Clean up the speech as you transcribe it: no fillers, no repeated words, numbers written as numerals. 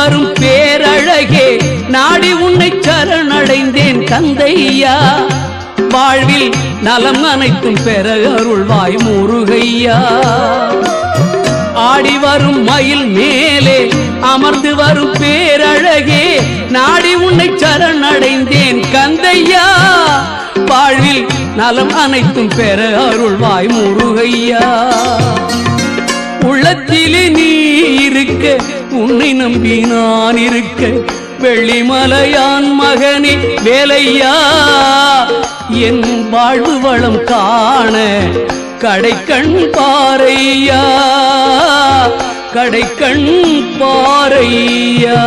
வரும் பேரழகே நாடி உன்னை சரணடைந்தேன் கந்தையா. வாழ்வில் நலம் அனைத்தும் பெற அருள்வாய் முருகையா. ஆடி வரும் மயில் மேலே அமர்ந்து வரும் பேரழகே நாடி உன்னை சரணடைந்தேன் கந்தையா. வாழ்வில் நலம் அனைத்தும் பெற அருள்வாய் முருகையா. உள்ளத்திலே நீ இருக்க உன்னை நம்பி நான் இருக்க வெள்ளிமலையான் மகனே வேலையா. என் வாழ்வு வளம் காண கடைக்கண் பாரையா, கடைக்கண் பாரையா.